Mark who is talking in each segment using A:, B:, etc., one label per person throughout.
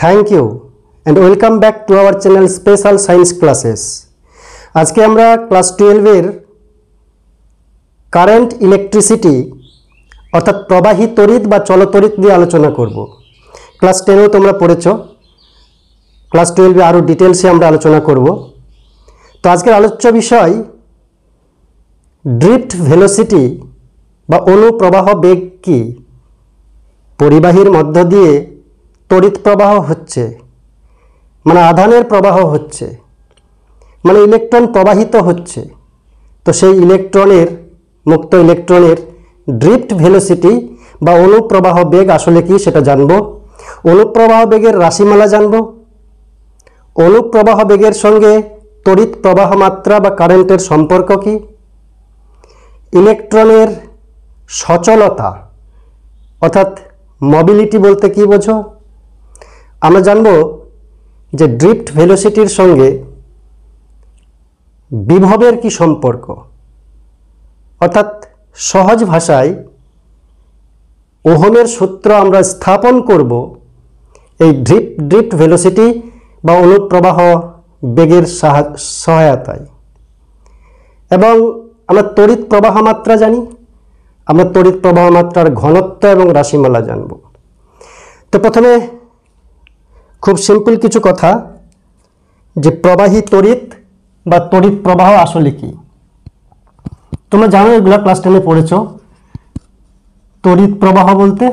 A: Thank you and welcome back to our channel Special Science Classes. আজকে আমরা class 12 এর current electricity অর্থাৎ প্রবাহী তড়িৎ বা চলতড়িৎ নিয়ে আলোচনা করব। ক্লাস 10 এও তোমরা পড়েছো, ক্লাস 12 এ আরো ডিটেইলসে আমরা আলোচনা করব। তো আজকের আলোচ্য বিষয় ড্রিফট ভেলোসিটি বা অনুপ্রবাহ বেগ কি। পরিবাহীর মধ্য দিয়ে তড়িৎ প্রবাহ হচ্ছে, মানে আধানের প্রবাহ হচ্ছে, মানে ইলেকট্রন প্রবাহিত হচ্ছে। তো সেই ইলেকট্রনের, মুক্ত ইলেকট্রনের ড্রিফট ভেলোসিটি বা অনুপ্রবাহ বেগ আসলে কি সেটা জানব। অনুপ্রবাহ বেগের রাশিমালা জানব। অনুপ্রবাহ বেগের সঙ্গে তড়িৎ প্রবাহ মাত্রা বা কারেন্টের সম্পর্ক কি। ইলেকট্রনের সচলতা অর্থাৎ মোবিলিটি বলতে কি বোঝো। আমরা জানব যে ড্রিফট ভেলোসিটির সঙ্গে বিভবের কি সম্পর্ক, অর্থাৎ সহজ ভাষায় ওহমের সূত্র আমরা স্থাপন করব এই ড্রিফট ভেলোসিটি বা অনুপ্রবাহ বেগের সহায়তায়। এবং আমরা তড়িৎ প্রবাহ মাত্রা জানি, আমরা তড়িৎ প্রবাহ মাত্রার ঘনত্ব এবং রাশিমালা জানব। তো প্রথমে খুব সিম্পল কিছু কথা, যে প্রবাহী তড়িৎ বা তড়িৎ প্রবাহ আসলে কি। তোমরা জানো, এগুলো ক্লাস 10 এ পড়েছো। তড়িৎ প্রবাহ বলতে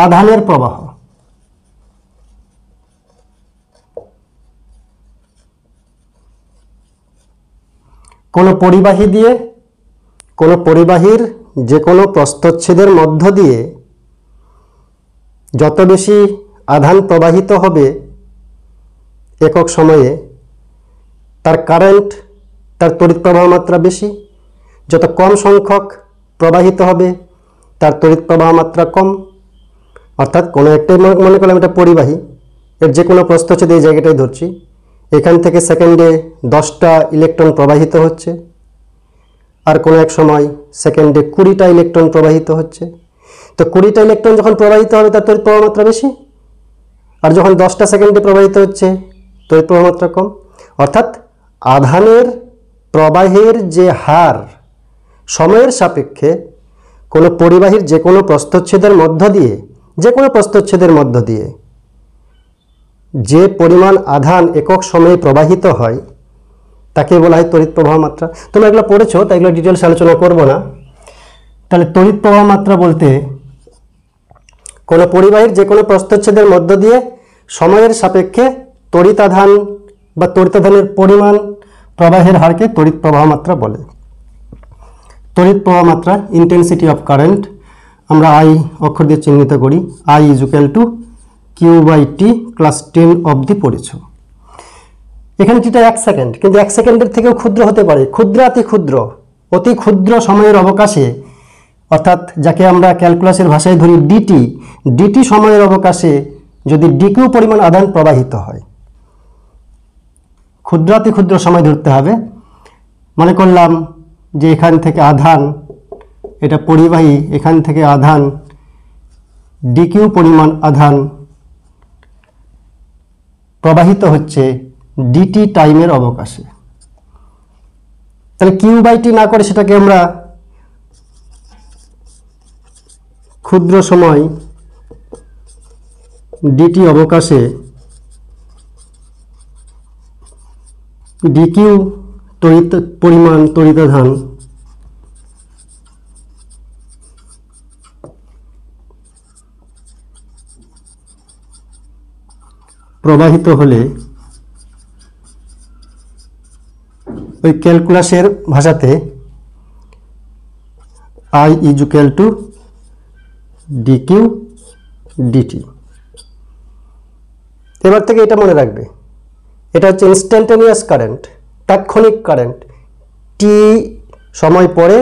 A: আধানের প্রবাহ, কোনো পরিবাহী দিয়ে, কোনো পরিবাহীর যে কোনো প্রস্থচ্ছেদের মধ্য দিয়ে যত বেশি আধান প্রবাহিত হবে একক সময়ে, তার কারেন্ট, তার তড়িৎ প্রবাহ মাত্রা বেশি। যত কম সংখ্যক প্রবাহিত হবে তার তড়িৎ প্রবাহ মাত্রা কম। অর্থাৎ কোনো একটাই মনে করলাম এটা পরিবাহী, এর যে কোনো প্রস্থচ্ছেদ, এই জায়গাটাই ধরছি, এখান থেকে সেকেন্ডে 10টা ইলেকট্রন প্রবাহিত হচ্ছে, আর কোনো এক সময় সেকেন্ডে 20টা ইলেকট্রন প্রবাহিত হচ্ছে। তো 20টা ইলেকট্রন যখন প্রবাহিত হবে তার তড়িৎ প্রবাহ মাত্রা বেশি, আর যখন 10টা সেকেন্ডে প্রবাহিত হচ্ছে তড়িৎ প্রবাহ মাত্রা কম। অর্থাৎ আধানের প্রবাহের যে হার সময়ের সাপেক্ষে কোনো পরিবাহীর যে কোনো প্রস্থচ্ছেদের মধ্য দিয়ে, যে কোনো প্রস্থচ্ছেদের মধ্য দিয়ে যে পরিমাণ আধান একক সময়ে প্রবাহিত হয় তাকে বলা হয় তড়িৎ প্রবাহ মাত্রা। তোমরা এগুলো পড়েছো, তাই এগুলো ডিটেলস আলোচনা করব না। তাহলে তড়িৎ প্রবাহ মাত্রা বলতে কোনো পরিবাহীর যে কোনো প্রস্থচ্ছেদের মধ্য দিয়ে সময়ের সাপেক্ষে তড়িৎ আধান বা তড়িতাধানের পরিমাণ, প্রবাহের হারকে তড়িৎ প্রবাহ মাত্রা বলে। তড়িৎ প্রবাহ মাত্রা, ইন্টেন্সিটি অফ কারেন্ট, আমরা আই অক্ষর দিয়ে চিহ্নিত করি। I is equal to Q by T, class 10 অবধি পড়েছ। এখানে টিটা 1 সেকেন্ড, কিন্তু 1 সেকেন্ডের থেকেও ক্ষুদ্র হতে পারে। ক্ষুদ্রাতি ক্ষুদ্র, অতি ক্ষুদ্র সময়ের অবকাশে, অর্থাৎ যাকে আমরা ক্যালকুলাসের ভাষায় ধরি ডিটি সময়ের অবকাশে যদি ডিকিউ পরিমাণ আধান প্রবাহিত হয়, ক্ষুদ্রাতি ক্ষুদ্র সময় ধরতে হবে। মনে করলাম যে এখান থেকে আধান, এটা পরিবাহী, এখান থেকে আধান ডিকিউ পরিমাণ আধান প্রবাহিত হচ্ছে ডিটি টাইমের অবকাশে। তাহলে কিউ বাই টি না করে সেটাকে আমরা ক্ষুদ্র সময় ডিটি অবকাশে ডিকিউ পরিমাণ তড়িতাধান প্রবাহিত হলে, ওই ক্যালকুলাসের ভাষাতে I is equal to D Q D T. এবার থেকে এটা মনে রাখবে, এটা হচ্ছে ইনস্ট্যান্টেনিয়াস কারেন্ট, তাৎক্ষণিক কারেন্ট। টি সময় পরে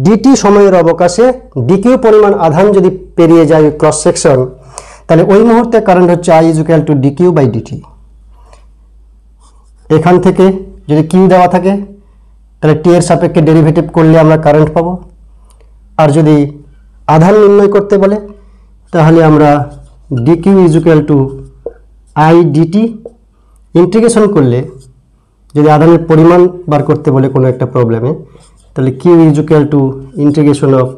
A: ডিটি সময়ের অবকাশে ডিকিউ পরিমাণ আধান যদি পেরিয়ে যায় ক্রস সেকশন, তাহলে ওই মুহূর্তে কারেন্ট হচ্ছে I is equal to D Q by D T. এখান থেকে যদি কিউ দেওয়া থাকে তাহলে টি এর সাপেক্ষে ডেরিভেটিভ করলে আমরা কারেন্ট পাবো। আর যদি আধান নির্ণয় করতে বলে তাহলে আমরা dq is equal to I D T. Integration করলে যদি আধানের পরিমাণ বার করতে বলে কোনো একটা প্রবলেমে, তাহলে q is equal to integration of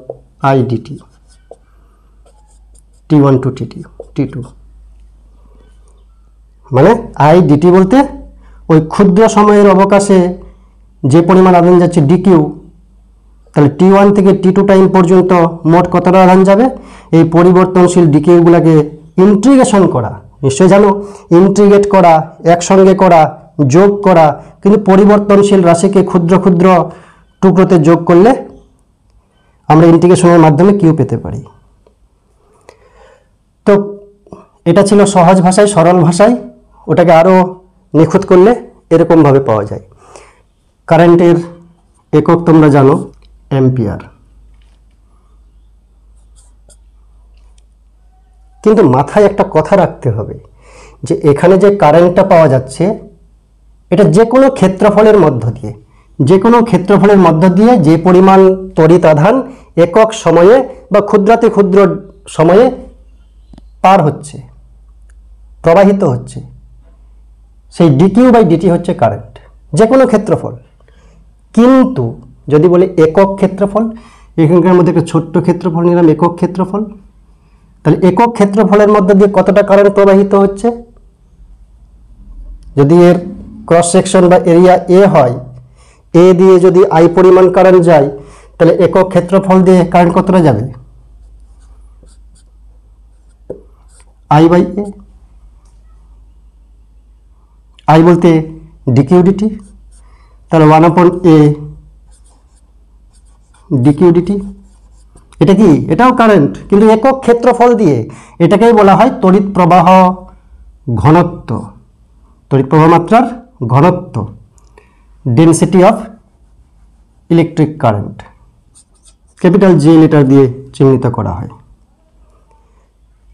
A: I D T t1 to t2। মানে আই ডিটি বলতে ওই ক্ষুদ্র সময়ের অবকাশে যে পরিমাণ আধান যাচ্ছে ডিকিউ, তাহলে t1 থেকে t2 টাইম পর্যন্ত মোট কতটা আধান যাবে, এই পরিবর্তনশীল ডিকিউগুলোকে ইন্টিগ্রেশন করা। নিশ্চয়ই জানো, ইন্টিগ্রেট করা, একসঙ্গে করা, যোগ করা, কিন্তু পরিবর্তনশীল রাশিকে ক্ষুদ্র ক্ষুদ্র টুকরোতে যোগ করলে আমরা ইন্টিগ্রেশনের মাধ্যমে কিউ পেতে পারি। তো এটা ছিল সহজ ভাষায়, সরল ভাষায়। ওটাকে আরও নিখুঁত করলে এরকমভাবে পাওয়া যায়। কারেন্টের একক তোমরা জানো অ্যাম্পিয়ার, কিন্তু মাথায় একটা কথা রাখতে হবে যে এখানে যে কারেন্টটা পাওয়া যাচ্ছে এটা যে কোনো ক্ষেত্রফলের মধ্য দিয়ে, যে কোনো ক্ষেত্রফলের মধ্য দিয়ে যে পরিমাণ তড়িৎ আধান একক সময়ে বা ক্ষুদ্রাতি ক্ষুদ্র সময়ে পার হচ্ছে, প্রবাহিত হচ্ছে, সেই ডিকিউ বাই ডিটি হচ্ছে কারেন্ট, যে কোনো ক্ষেত্রফল। কিন্তু যদি বলি একক ক্ষেত্রফল, এখানকার মধ্যে একটা ছোট্ট ক্ষেত্রফল নিলাম, একক ক্ষেত্রফল, তাহলে একক ক্ষেত্রফলের মধ্যে দিয়ে কতটা কারেন্ট প্রবাহিত হচ্ছে, যদি এর ক্রস সেকশন বা এরিয়া এ হয়, এ দিয়ে যদি আই পরিমাণ কারেন্ট যায়, তাহলে একক ক্ষেত্রফল দিয়ে কারেন্ট কতটা যাবে, আই বাই এ। আই বলতে ডিকিউ ডিটি, তাহলে 1/a ডিকিউ ডিটি। এটা কি? এটাও কারেন্ট, কিন্তু একক ক্ষেত্রফল দিয়ে। এটাকেই বলা হয় তড়িৎ প্রবাহ ঘনত্ব, তড়িৎ প্রবাহ মাত্রার ঘনত্ব, density of electric current, capital G litre দিয়ে চিহ্নিত করা হয়।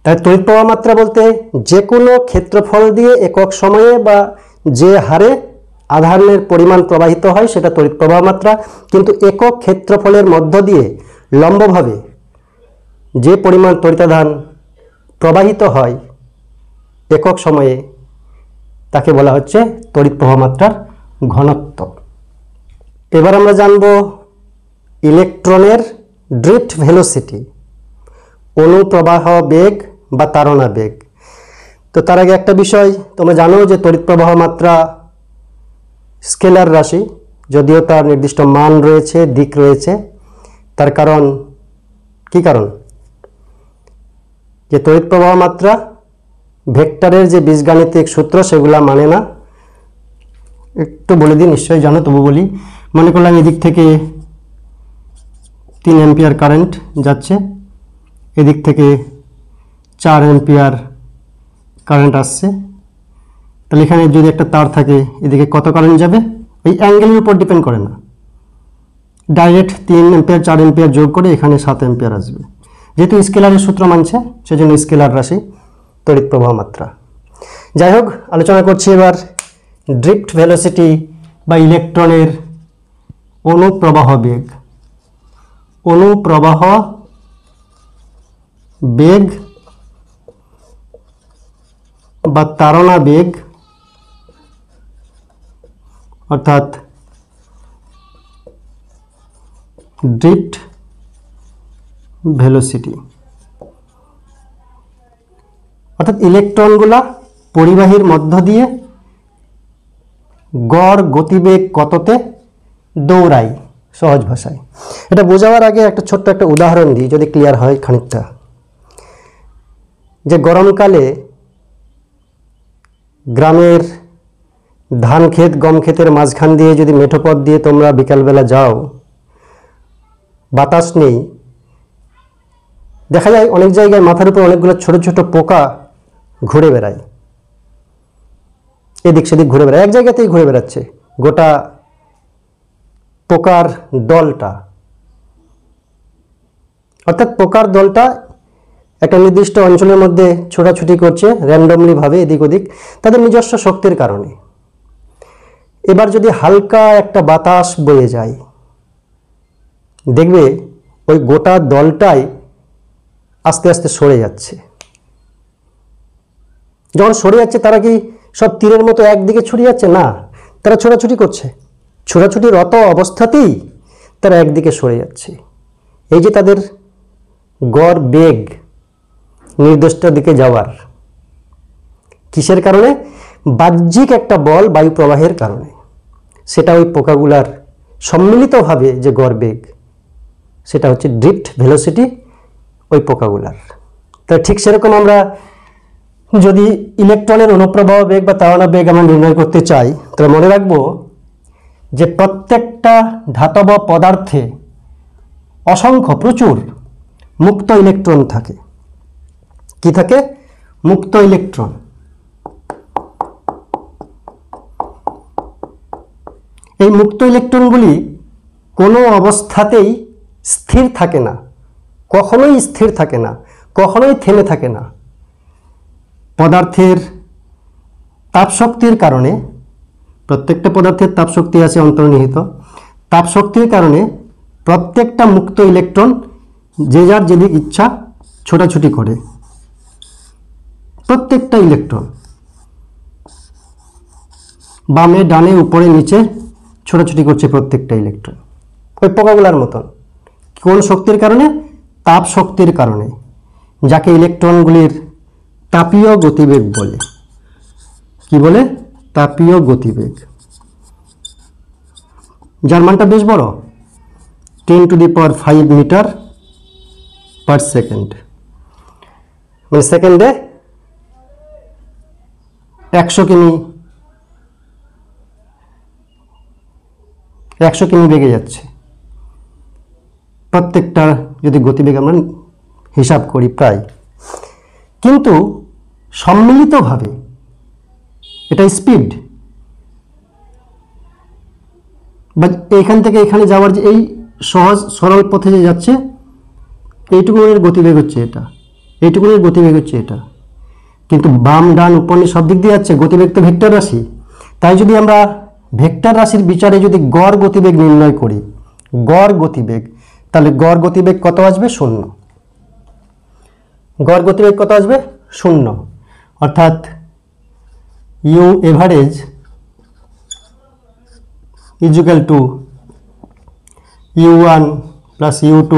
A: তাই তড়িৎ প্রবাহ মাত্রা বলতে যে কোনো ক্ষেত্রফল দিয়ে একক সময়ে বা যে হারে আধানের পরিমাণ প্রবাহিত হয় সেটা তড়িৎ প্রবাহ মাত্রা। কিন্তু একক ক্ষেত্রফলের মধ্য দিয়ে লম্বভাবে যে পরিমাণ তড়িতাধান প্রবাহিত হয় একক সময়ে তাকে বলা হচ্ছে তড়িৎ প্রবাহ মাত্রার ঘনত্ব। এবার আমরা জানব ইলেকট্রনের ড্রিফট ভেলোসিটি, অনুপ্রবাহ বেগ বা তাড়না বেগ। তো তার আগে একটা বিষয় তোমরা জানো যে তড়িৎ প্রবাহ মাত্রা স্কেলার রাশি, যদিও তার নির্দিষ্ট মান রয়েছে, দিক রয়েছে। তার কারণ কি? কারণ যে তড়িৎ প্রবাহ মাত্রা ভেক্টরের যে বীজগাণিতিক সূত্র সেগুলা মানে না। একটু বলে দিই, নিশ্চয়ই জানো, তবু বলি। মনে করলাম এদিক থেকে 3 অ্যাম্পিয়ার কারেন্ট যাচ্ছে, এদিক থেকে 4 অ্যাম্পিয়ার কারেন্ট আসছে। তাহলে এখানে যদি একটা তার থাকে, এদিকে কত কারেন্ট যাবে ওই অ্যাঙ্গেলের উপর ডিপেন্ড করে না, ডাইরেক্ট 3 অ্যাম্পিয়ার 4 অ্যাম্পিয়ার যোগ করে এখানে 7 অ্যাম্পিয়ার আসবে। যেহেতু স্কেলারের সূত্র মানছে সেজন্য স্কেলার রাশি তড়িৎ প্রবাহ মাত্রা। যাই হোক, আলোচনা করছি এবার ড্রিফট ভেলোসিটি বা ইলেকট্রনের অনুপ্রবাহ বেগ। অনুপ্রবাহ বেগ বা তাড়না বেগ, অর্থাৎ ড্রিফট ভেলোসিটি, অর্থাৎ ইলেকট্রনগুলা পরিবাহীর মধ্য দিয়ে গড় গতিবেগ কততে দৌড়ায়, সহজ ভাষায়। এটা বোঝাবার আগে একটা ছোট্ট একটা উদাহরণ দিই, যদি ক্লিয়ার হয় খানিকটা। যে গরমকালে গ্রামের ধান ক্ষেত, গম ক্ষেতের মাঝখান দিয়ে যদি মেঠো পথ দিয়ে তোমরা বিকালবেলা যাও, বাতাস নেই, দেখা যায় অনেক জায়গায় মাথার উপর অনেকগুলো ছোট ছোট পোকা ঘুরে বেড়ায়, এদিক সেদিক ঘুরে বেড়ায়, এক জায়গাতেই ঘুরে বেড়াচ্ছে গোটা পোকার দলটা। অর্থাৎ পোকার দলটা একটা নির্দিষ্ট অঞ্চলের মধ্যে ছোটাছুটি করছে র্যান্ডমলি ভাবে এদিক ওদিক, তাদের নিজস্ব শক্তির কারণে। এবার যদি হালকা একটা বাতাস বয়ে যায়, দেখবে ওই গোটা দলটাই আস্তে আস্তে সরে যাচ্ছে। যখন সরে যাচ্ছে তারা কি সব তীরের মতো একদিকে ছুটে যাচ্ছে? না, তারা ছোটাছুটি করছে। ছোটাছুটিরত অবস্থাতেই তারা একদিকে সরে যাচ্ছে। এই যে তাদের গড় বেগ নির্দিষ্ট দিকে যাওয়ার, কিসের কারণে? বাহ্যিক একটা বল বায়ু প্রবাহের কারণে। সেটা ওই পোকাগুলার সম্মিলিতভাবে যে গড় বেগ, সেটা হচ্ছে ড্রিফট ভেলোসিটি ওই পোকাগুলার। তা ঠিক সেরকম আমরা যদি ইলেকট্রনের অনুপ্রবাহ বেগ বা তাড়না বেগ আমরা নির্ণয় করতে চাই, তাহলে মনে রাখবো যে প্রত্যেকটা ধাতব পদার্থে অসংখ্য প্রচুর মুক্ত ইলেকট্রন থাকে। কি থাকে? মুক্ত ইলেকট্রন। এই মুক্ত ইলেকট্রনগুলি কোনো অবস্থাতেই স্থির থাকে না, কখনোই স্থির থাকে না, কখনোই থেমে থাকে না। পদার্থের তাপশক্তির কারণে, প্রত্যেকটা পদার্থের তাপশক্তি আছে অন্তর্নিহিত, তাপশক্তির কারণে প্রত্যেকটা মুক্ত ইলেকট্রন যে যার যেদিক ইচ্ছা ছোটাছুটি করে। প্রত্যেকটা ইলেকট্রন বামে ডানে উপরে নিচে ছোটাছুটি করছে প্রত্যেকটা ইলেকট্রন, ওই পোকাগুলার মতন। কোন শক্তির কারণে? তাপ শক্তির কারণে, যাকে ইলেকট্রনগুলির তাপীয় গতিবেগ বলে। কি বলে? তাপীয় গতিবেগ, যার মানটা বেশ বড়, 10⁵ মিটার পার সেকেন্ড। মানে সেকেন্ডে 100 কিমি বেগে যাচ্ছে প্রত্যেকটা, যদি গতিবেগ আমরা হিসাব করি প্রায়। কিন্তু সম্মিলিতভাবে এটা স্পিড, বা এইখান থেকে এখানে যাওয়ার যে এই সহজ সরল পথে যে যাচ্ছে, এইটুকুনের গতিবেগ হচ্ছে এটা, এইটুকুনের গতিবেগ হচ্ছে এটা। কিন্তু বাম ডান উপর নিচ সব দিক দিয়ে যাচ্ছে, গতিবেগ তো ভেক্টর রাশি। তাই যদি আমরা ভেক্টর রাশির বিচারে যদি গড় গতিবেগ নির্ণয় করি, গড় গতিবেগ, তাহলে গড় গতিবেগ কত আসবে? 0। গড় গতিবেগ কত আসবে? 0। অর্থাৎ U average equal to u1 plus u2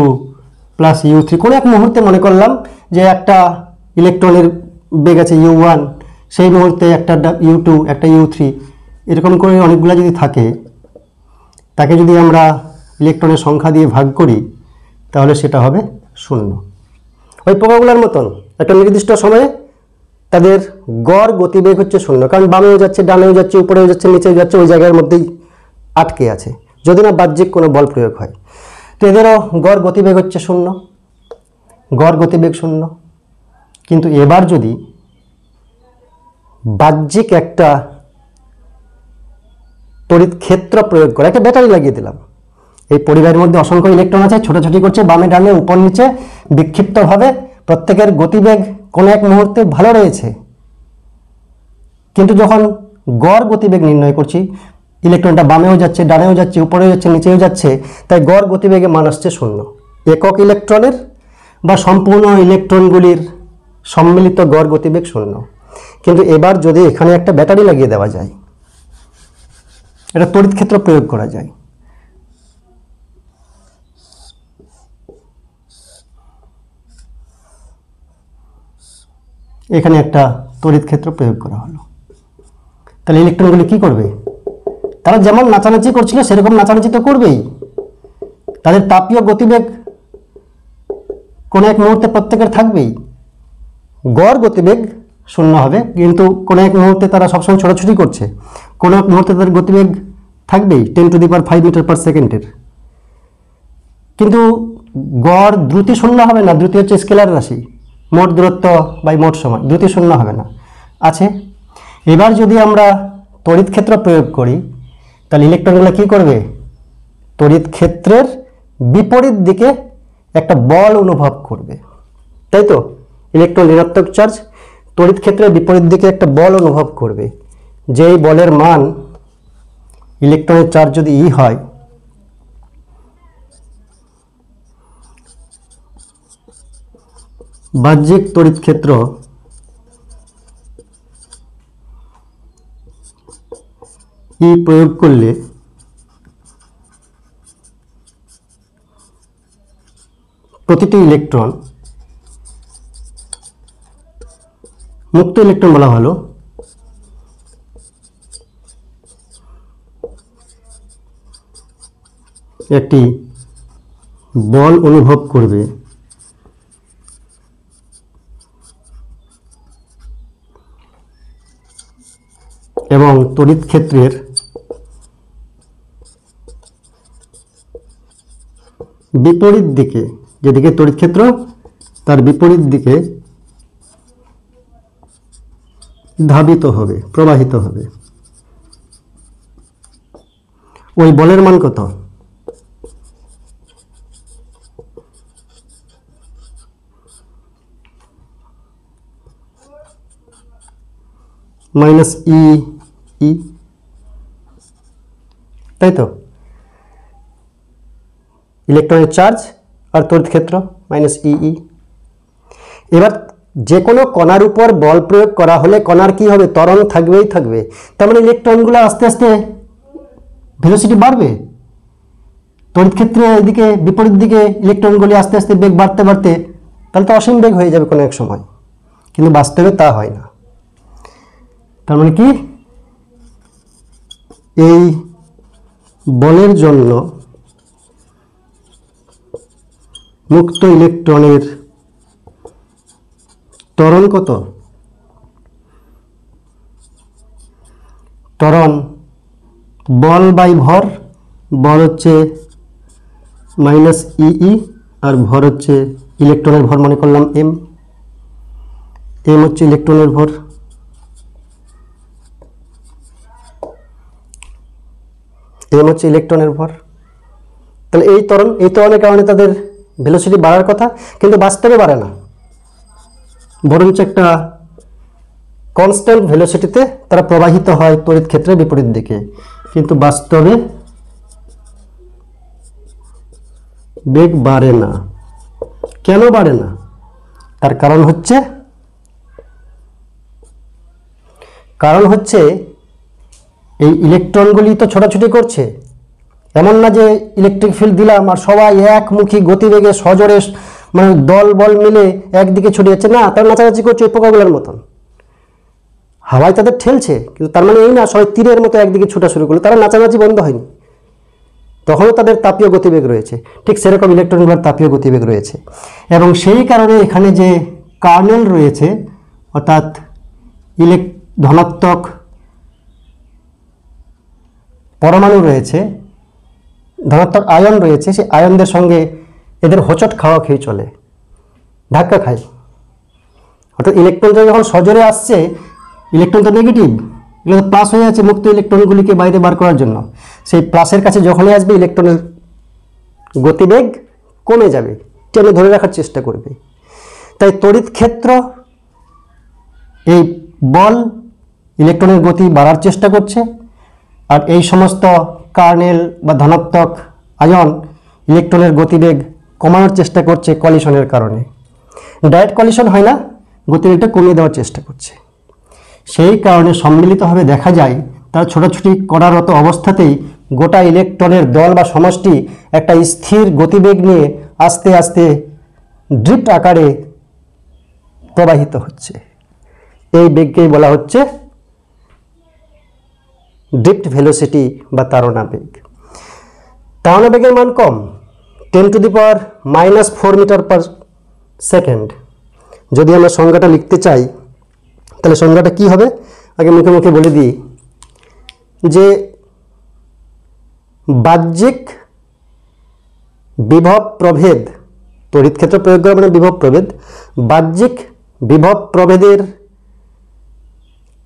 A: plus u3। কোনো এক মুহূর্তে মনে করলাম যে একটা ইলেকট্রনের বেগ আছে u1, সেই মুহূর্তে একটা u2, একটা u3, এরকম করে অনেকগুলো যদি থাকে, তাকে যদি আমরা ইলেকট্রনের সংখ্যা দিয়ে ভাগ করি, তাহলে সেটা হবে 0। ওই পোকাগুলোর মতন একটা নির্দিষ্ট সময়ে তাদের গড় গতিবেগ হচ্ছে 0, কারণ বামেও যাচ্ছে, ডানেও যাচ্ছে, উপরেও যাচ্ছে, নিচেও যাচ্ছে, ওই জায়গার মধ্যেই আটকে আছে, যদি না বাহ্যিক কোনো বল প্রয়োগ হয়। তো এদেরও গড় গতিবেগ হচ্ছে 0, গড় গতিবেগ 0। কিন্তু এবার যদি বাহ্যিক একটা তড়িৎ ক্ষেত্র প্রয়োগ করে, একটা ব্যাটারি লাগিয়ে দিলাম, এই পরিবারের মধ্যে অসংখ্য ইলেকট্রন আছে, ছোটাছুটি করছে বামে ডানে উপর নিচে বিক্ষিপ্তভাবে, প্রত্যেকের গতিবেগ কোনো এক মুহূর্তে ভালো রয়েছে। কিন্তু যখন গড় গতিবেগ নির্ণয় করছি, ইলেকট্রনটা বামেও যাচ্ছে, ডানেও যাচ্ছে, উপরেও যাচ্ছে, নিচেও যাচ্ছে, তাই গড় গতিবেগে মান আসছে 0। একক ইলেকট্রনের বা সম্পূর্ণ ইলেকট্রনগুলির সম্মিলিত গড় গতিবেগ 0। কিন্তু এবার যদি এখানে একটা ব্যাটারি লাগিয়ে দেওয়া যায়, এটা তড়িৎ ক্ষেত্র প্রয়োগ করা যায়, এখানে একটা তড়িৎ ক্ষেত্র প্রয়োগ করা হলো, তাহলে ইলেকট্রনগুলি কি করবে? তারা যেমন নাচানাচি করছিল সেরকম নাচানাচি তো করবেই। তাদের তাপীয় গতিবেগ কোনো এক মুহূর্তে প্রত্যেকের থাকবেই, গড় গতিবেগ 0 হবে, কিন্তু কোনো এক মুহূর্তে তারা সবসময় ছোটাছুটি করছে, কোনো এক মুহূর্তে তাদের গতিবেগ থাকবেই 10⁵ মিটার পার সেকেন্ডের। কিন্তু গড় দ্রুতি 0 হবে না, দ্রুতি হচ্ছে স্কেলার রাশি, মোট দূরত্ব বাই মোট সময়, দ্রুতি 0 হবে না, আছে। এবার যদি আমরা তড়িৎ ক্ষেত্র প্রয়োগ করি, তাহলে ইলেকট্রনগুলো কি করবে? তড়িৎ ক্ষেত্রের বিপরীত দিকে একটা বল অনুভব করবে, তাই তো? ইলেকট্রন ঋণাত্মক চার্জ তড়িৎ ক্ষেত্রের বিপরীত দিকে একটা বল অনুভব করবে, যেই বলের মান, ইলেকট্রনের চার্জ যদি ই হয়, বাহ্যিক তড়িৎ ক্ষেত্র ই প্রয়োগ করলে প্রতিটি ইলেকট্রন, মুক্ত ইলেকট্রন বলা ভালো, একটি বল অনুভব করবে এবং তড়িৎ ক্ষেত্রের বিপরীত দিকে, যেদিকে তড়িৎ ক্ষেত্র তার বিপরীত দিকে ধাবিত হবে, প্রবাহিত হবে। ওই বলের মান কত? মাইনাস ই ই, তাই তো? ইলেকট্রনের চার্জ আর তড়িৎ ক্ষেত্র মাইনাস ই ই। এবার যে কোনো কণার উপর বল প্রয়োগ করা হলে কণার কি হবে? ত্বরণ থাকবেই থাকবে। তার মানে ইলেকট্রনগুলো আস্তে আস্তে ভেলোসিটি বাড়বে, তড়িৎ ক্ষেত্রে এদিকে বিপরীত দিকে ইলেকট্রনগুলি আস্তে আস্তে বেগ বাড়তে বাড়তে তাহলে তো অসীম বেগ হয়ে যাবে কোনো এক সময়, কিন্তু বাস্তবে তা হয় না। তার মানে কি এই বলের জন্য মুক্ত ইলেকট্রনের ত্বরণ কত? ত্বরণ বল বাই ভর, বল হচ্ছে মাইনাস ই আর ভর হচ্ছে ইলেকট্রনের ভর, মনে করলাম এম। এম হচ্ছে ইলেকট্রনের ভর, এম হচ্ছে ইলেকট্রনের ভর। তাহলে এই ত্বরণের কারণে তাদের ভেলোসিটি বাড়ার কথা, কিন্তু বাস্তবে বাড়ে না, বরঞ্চ একটা কনস্ট্যান্ট ভেলোসিটিতে তারা প্রবাহিত হয় তড়িৎ ক্ষেত্রের বিপরীত দিকে, কিন্তু বাস্তবে বেগ বাড়ে না। কেন বাড়ে না? তার কারণ হচ্ছে এই ইলেকট্রনগুলি তো ছোটাছুটি করছে। এমন না যে ইলেকট্রিক ফিল্ড দিলাম আর সবাই একমুখী গতিবেগে সজোরে মানে দল বল মিলে একদিকে ছুটে যাচ্ছে, না, তারা নাচানাচি করছে ওই পোকাগুলোর মতন, হাওয়ায় তাদের ঠেলছে, কিন্তু তার মানে এই না সবাই তীরের মতো একদিকে ছুটা শুরু করলো, তারা নাচানাচি বন্ধ হয়নি, তখনও তাদের তাপীয় গতিবেগ রয়েছে। ঠিক সেরকম ইলেকট্রনগুলোর তাপীয় গতিবেগ রয়েছে, এবং সেই কারণে এখানে যে কার্নেল রয়েছে অর্থাৎ ধনাত্মক পরমাণু রয়েছে, ধনাত্মক আয়ন রয়েছে, সেই আয়নদের সঙ্গে এদের হোঁচট খাওয়া খেয়ে চলে, ধাক্কা খায়। অর্থাৎ ইলেকট্রনটা যখন সজোরে আসছে, ইলেকট্রন তো নেগেটিভ, এগুলো প্লাস হয়ে আছে মুক্ত ইলেকট্রনগুলিকে বাইরে বার করার জন্য, সেই প্লাসের কাছে যখনই আসবে ইলেকট্রনের গতিবেগ কমে যাবে, টেনে ধরে রাখার চেষ্টা করবে। তাই তড়িৎ ক্ষেত্র এই বল ইলেকট্রনের গতি বাড়ার চেষ্টা করছে, আর এই সমস্ত কার্নেল বা ধনাত্মক আয়ন ইলেকট্রনের গতিবেগ কমানোর চেষ্টা করছে কলিশনের কারণে। ডাইরেক্ট কলিশন হয় না, গতিবেগটা কমিয়ে দেওয়ার চেষ্টা করছে। সেই কারণে সম্মিলিতভাবে দেখা যায় তারা ছোটাছুটি করারত অবস্থাতেই গোটা ইলেকট্রনের দল বা সমষ্টি একটা স্থির গতিবেগ নিয়ে আস্তে আস্তে ড্রিফট আকারে প্রবাহিত হচ্ছে। এই বেগকেই বলা হচ্ছে ড্রিফট ভেলোসিটি বা তাড়না বেগ। তাড়না বেগের মান কম, 10⁻⁻⁴ মিটার পার সেকেন্ড। যদি আমরা সংজ্ঞাটা লিখতে চাই তাহলে সংজ্ঞাটা কি হবে আগে মুখে মুখে বলে দিই, যে বাহ্যিক বিভব প্রভেদ, তড়িৎ ক্ষেত্র প্রয়োগ করা মানে বিভব প্রভেদ, বাহ্যিক বিভব প্রভেদের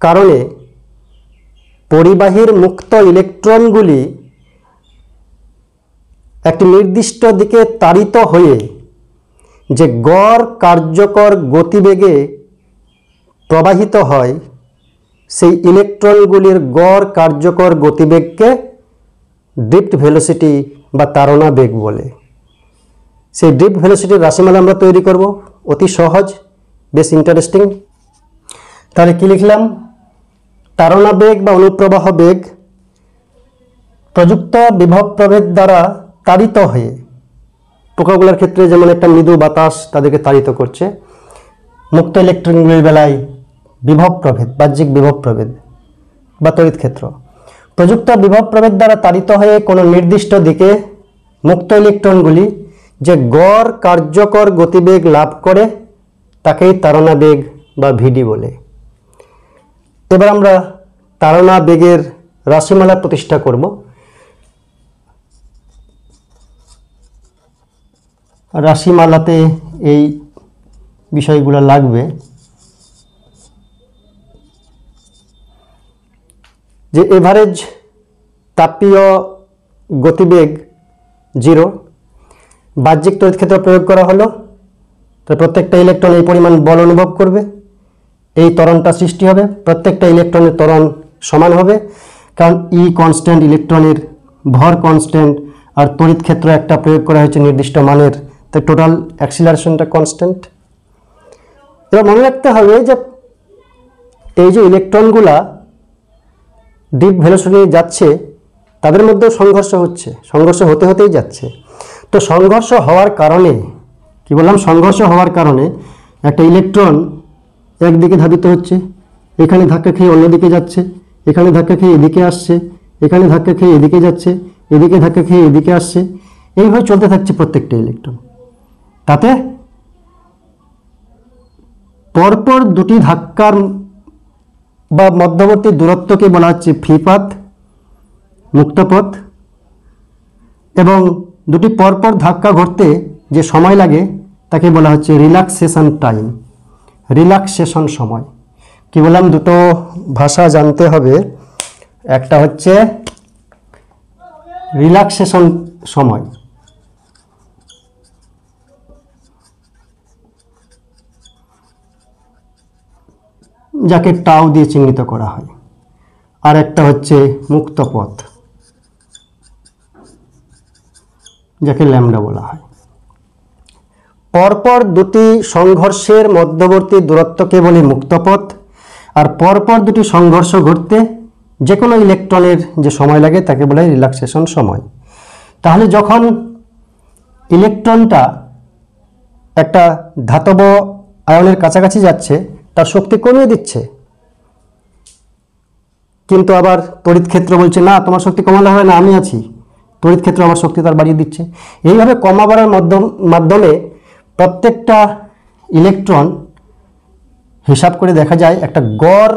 A: কারণে পরিবাহীর মুক্ত ইলেকট্রনগুলি একটি নির্দিষ্ট দিকে তাড়িত হয়ে যে গড় কার্যকর গতিবেগে প্রবাহিত হয়, সেই ইলেকট্রনগুলির গড় কার্যকর গতিবেগকে ড্রিফট ভেলোসিটি বা তাড়না বেগ বলে। সেই ড্রিফট ভেলোসিটির রাশিমালা আমরা তৈরি করব, অতি সহজ, বেশ ইন্টারেস্টিং। তাহলে কি লিখলাম? তাড়না বেগ বা অনুপ্রবাহ বেগ প্রযুক্ত বিভব প্রভেদ দ্বারা তাড়িত হয়ে, পোকাগুলোর ক্ষেত্রে যেমন একটা মৃদু বাতাস তাদেরকে তাড়িত করছে, মুক্ত ইলেকট্রনগুলির বেলায় বিভব প্রভেদ, বাহ্যিক বিভব প্রভেদ বা তড়িৎ ক্ষেত্র। প্রযুক্ত বিভব প্রভেদ দ্বারা তাড়িত হয়ে কোনো নির্দিষ্ট দিকে মুক্ত ইলেকট্রনগুলি যে গড় কার্যকর গতিবেগ লাভ করে তাকেই তাড়না বেগ বা ভিডি বলে। এবার আমরা তাড়না বেগের রাশিমালা প্রতিষ্ঠা করব। রাশিমালাতে এই বিষয়গুলো লাগবে, যে এভারেজ তাপীয় গতিবেগ 0, বাহ্যিক তড়িৎ ক্ষেত্র প্রয়োগ করা হলো, তো প্রত্যেকটা ইলেকট্রন এই পরিমাণ বল অনুভব করবে, এই ত্বরণটা সৃষ্টি হবে, প্রত্যেকটা ইলেকট্রনের ত্বরণ সমান হবে, কারণ ই কনস্ট্যান্ট, ইলেকট্রনের ভর কনস্ট্যান্ট, আর তড়িৎ ক্ষেত্র একটা প্রয়োগ করা হয়েছে নির্দিষ্ট মানের, তাই টোটাল অ্যাক্সিলারেশনটা কনস্ট্যান্ট। এবার মনে রাখতে হবে যে এই যে ইলেকট্রনগুলা ডিপ ভেলোসিটি যাচ্ছে তাদের মধ্যেও সংঘর্ষ হচ্ছে, সংঘর্ষ হতে হতেই যাচ্ছে। তো সংঘর্ষ হওয়ার কারণে, কি বললাম, সংঘর্ষ হওয়ার কারণে একটা ইলেকট্রন একদিকে ধাবিত হচ্ছে, এখানে ধাক্কা খেয়ে অন্যদিকে যাচ্ছে, এখানে ধাক্কা খেয়ে এদিকে আসছে, এখানে ধাক্কা খেয়ে এদিকে যাচ্ছে, এদিকে ধাক্কা খেয়ে এদিকে আসছে, এইভাবে চলতে থাকছে প্রত্যেকটা ইলেকট্রন। তাতে পরপর দুটি ধাক্কার বা মধ্যবর্তী দূরত্বকে বলা হচ্ছে ফ্রি পাথ, মুক্ত পথ, এবং দুটি পরপর ধাক্কা ঘটতে যে সময় লাগে তাকে বলা হচ্ছে রিল্যাক্সেশন টাইম, রিল্যাক্সেশন সময়। কি বললাম, দুটো ভাষা জানতে হবে, একটা হচ্ছে রিল্যাক্সেশন সময়, যাকে টাউ দিয়ে চিহ্নিত করা হয়, আর একটা হচ্ছে মুক্ত পথ, যাকে ল্যামডা বলা হয়। পরপর দুটি সংঘর্ষের মধ্যবর্তী দূরত্বকে বলে মুক্ত পথ, আর পরপর দুটি সংঘর্ষ ঘটতে যে কোনো ইলেকট্রনের যে সময় লাগে তাকে বলে রিল্যাক্সেশন সময়। তাহলে যখন ইলেকট্রনটা একটা ধাতব আয়নের কাছাকাছি যাচ্ছে তার শক্তি কমিয়ে দিচ্ছে, কিন্তু আবার তড়িৎ ক্ষেত্র বলছে না তোমার শক্তি কমালে হবে না, আমি আছি, তড়িৎ ক্ষেত্র আমার শক্তি তার বাড়িয়ে দিচ্ছে। এইভাবে কমা বাড়ার মাধ্যমে প্রত্যেকটা ইলেকট্রন হিসাব করে দেখা যায় একটা গড়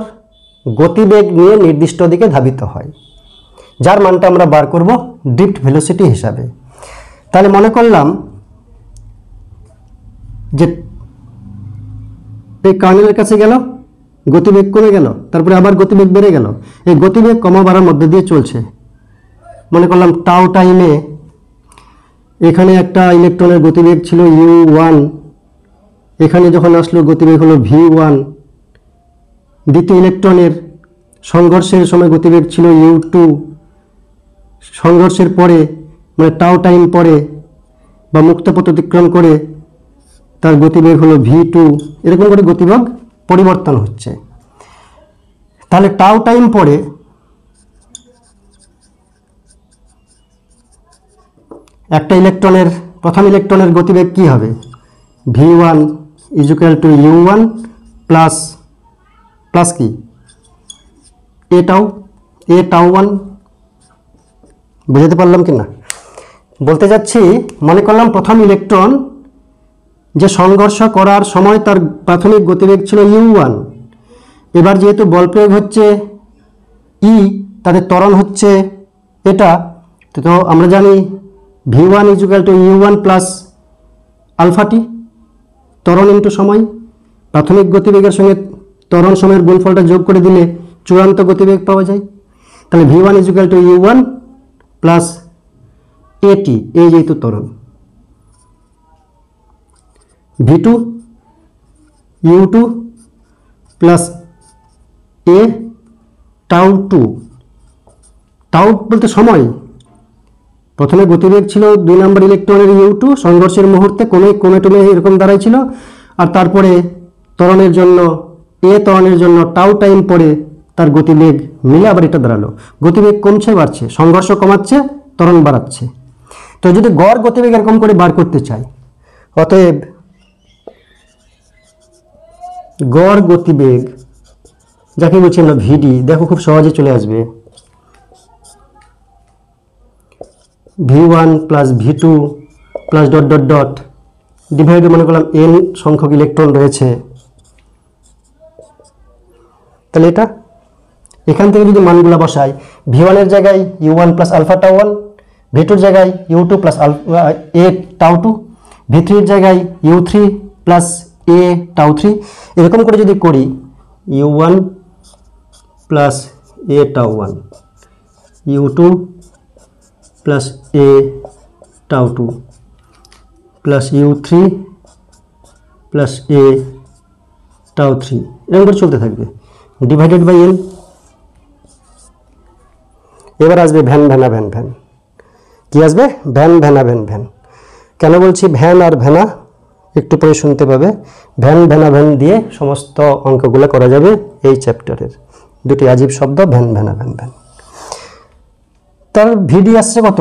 A: গতিবেগ নিয়ে নির্দিষ্ট দিকে ধাবিত হয়, যার মানটা আমরা বার করব ড্রিফট ভেলোসিটি হিসাবে। তাহলে মনে করলাম যে এই কার্নেলের কাছে গেল, গতিবেগ কমে গেল, তারপরে আবার গতিবেগ বেড়ে গেল, এই গতিবেগ কমা বাড়ার মধ্যে দিয়ে চলছে। মনে করলাম টাউ টাইমে এখানে একটা ইলেকট্রনের গতিবেগ ছিল u1, এখানে যখন আসলো গতিবেগ হলো v1, দ্বিতীয় ইলেকট্রনের সংঘর্ষের সময় গতিবেগ ছিল u2, সংঘর্ষের পরে মানে টাউ টাইম পরে বা মুক্তপথ অতিক্রম করে তার গতিবেগ হলো v2, এরকম করে গতিবেগ পরিবর্তন হচ্ছে। তাহলে টাউ টাইম পরে একটা ইলেকট্রনের, প্রথম ইলেকট্রনের গতিবেগ কি হবে, v1 equal to u1 plus plus কি এ টাউ 1। বুঝতে পারলাম কি না? বলতে যাচ্ছি, মনে করলাম প্রথম ইলেকট্রন যে সংঘর্ষ করার সময় তার প্রাথমিক গতিবেগ ছিল u1, এবার যেহেতু বল প্রয়োগ হচ্ছে ই, তাদের ত্বরণ হচ্ছে এটা, তো আমরা জানি v1 equal to u1 plus alpha T, ত্বরণ ইন্টু সময়। প্রাথমিক গতিবেগের সঙ্গে ত্বরণ সময়ের গুণফলটা যোগ করে দিলে চূড়ান্ত গতিবেগ পাওয়া যায়। তাহলে v1 equal to u1 plus এটি, এই যেহেতু ত্বরণ, v2 u2 প্লাস এ টাউ 2, টাউ বলতে সময়। প্রথমে গতিবেগ ছিল 2 নম্বর ইলেকট্রনের u2, সংঘর্ষের মুহূর্তে কোণে টোমে এরকম দাঁড়াই ছিল, আর তারপরে ত্বরণের জন্য ত্বরণের জন্য টাউ টাইম পরে তার গতিবেগ মিলে আবার এটা দাঁড়ালো। গতিবেগ কমছে বাড়ছে, সংঘর্ষ কমাচ্ছে ত্বরণ বাড়াচ্ছে। তো যদি গড় গতিবেগ এরকম করে বার করতে চাই, অতএব গড় গতিবেগ যাকে বলছি আমরা ভিডি, দেখো খুব সহজে চলে আসবে। v1 plus v2 plus dot dot dot ডিভাইডে মনে করলাম n সংখ্যক ইলেকট্রন রয়েছে। তাহলে এটা এখান থেকে যদি মানগুলো বসাই, v1 এর জায়গায় u1 plus alpha tau 1, v2 এর জায়গায় u2 plus a tau 2, v3 এর জায়গায় u3 প্লাস a টাউ 3, এরকম করে যদি করি u1 plus a tau 1, u2 plus a tau 2 plus u3 plus a tau 3, এরকম করে চলতে থাকবে ডিভাইডেড বাই n। এবার আসবে ভ্যান ভ্যানা ভ্যান ভ্যান। কি আসবে? ভ্যান ভ্যানা ভ্যান ভ্যান। কেন বলছি ভ্যান আর ভ্যানা একটু পরে শুনতে পাবে। ভ্যান ভ্যানা ভ্যান দিয়ে সমস্ত অঙ্কগুলো করা যাবে এই চ্যাপ্টারের। দুটি আজীব শব্দ, ভ্যান ভ্যানা ভ্যান ভ্যান। তার ভিডি আসছে কত?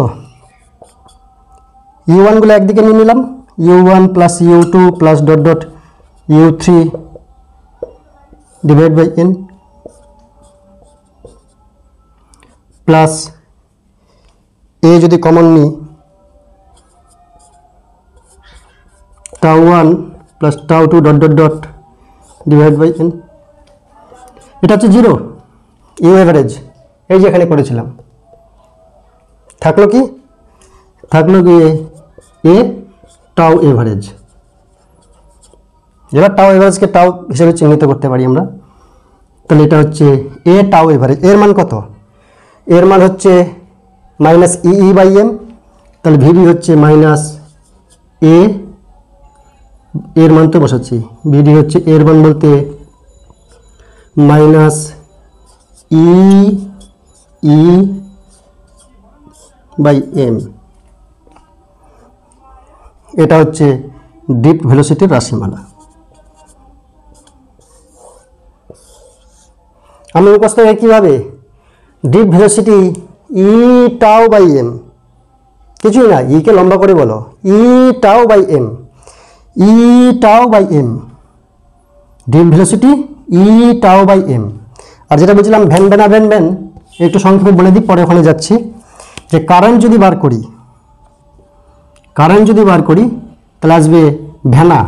A: u1 গুলো একদিকে নিয়ে নিলাম, u1 plus u2 plus dot dot u3 divide by n plus a যদি কমন নিই tau 1 plus tau 2 dot dot dot divide by n। এটা হচ্ছে 0, ইউ এভারেজ, এই যে এখানে করেছিলাম। থাকলো কি? থাকলো কি এ টাউ এভারেজ। এবার টাউ এভারেজকে টাউ হিসেবে চিহ্নিত করতে পারি আমরা। তাহলে এটা হচ্ছে এ টাউ এভারেজ। এর মান কত? এর মান হচ্ছে মাইনাস ই বাই এম। তাহলে ভিডি হচ্ছে মাইনাস এ, এর মান তো বসাচ্ছি, ভিডি হচ্ছে এর মান বলতে মাইনাস ই বাই এম। এটা হচ্ছে ড্রিফট ভেলোসিটির রাশিমালা। আমি মুখস্থ করি কিভাবে? Drift velocity e tau by m, কিছুই না, ই কে লম্বা করে বলো, e tau by m, E tau by m, drift velocity e tau by m. আর যেটা বলছিলাম ভ্যান ভ্যানা ভ্যান ভ্যান, একটু সংক্ষেপে বলে দিই, পরে ওখানে যাচ্ছি। যে কারেন্ট যদি বার করি, কারেন্ট যদি বার করি তাহলে আসবে ভ্যানা।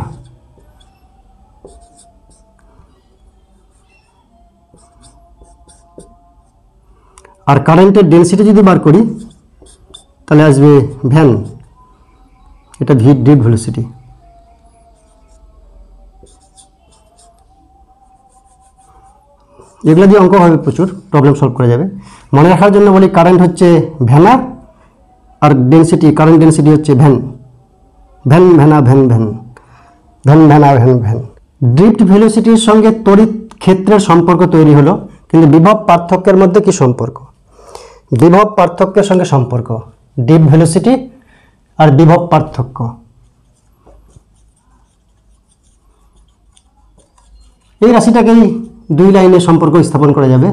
A: আর কারেন্টের ডেনসিটি যদি বার করি তাহলে আসবে ভ্যান। এটা ড্রিফট ভেলোসিটি। এগুলো দিয়ে অঙ্ক হবে, প্রচুর প্রবলেম সলভ করা যাবে। মনে রাখার জন্য বলি কারেন্ট হচ্ছে ভ্যানা আর ডেনসিটি, কারেন্ট ডেনসিটি হচ্ছে ভ্যান। ভ্যান ভ্যানা ভ্যান ভ্যান, ভ্যান ভ্যানা ভ্যান ভ্যান। ড্রিফট ভেলোসিটির সঙ্গে তড়িৎ ক্ষেত্রের সম্পর্ক তৈরি হলো, কিন্তু বিভব পার্থক্যের মধ্যে কি সম্পর্ক? বিভব পার্থক্যের সঙ্গে সম্পর্ক, ড্রিফট ভেলোসিটি আর বিভব পার্থক্য। এই রাশিটাকেই দুই লাইনে সম্পর্ক স্থাপন করা যাবে।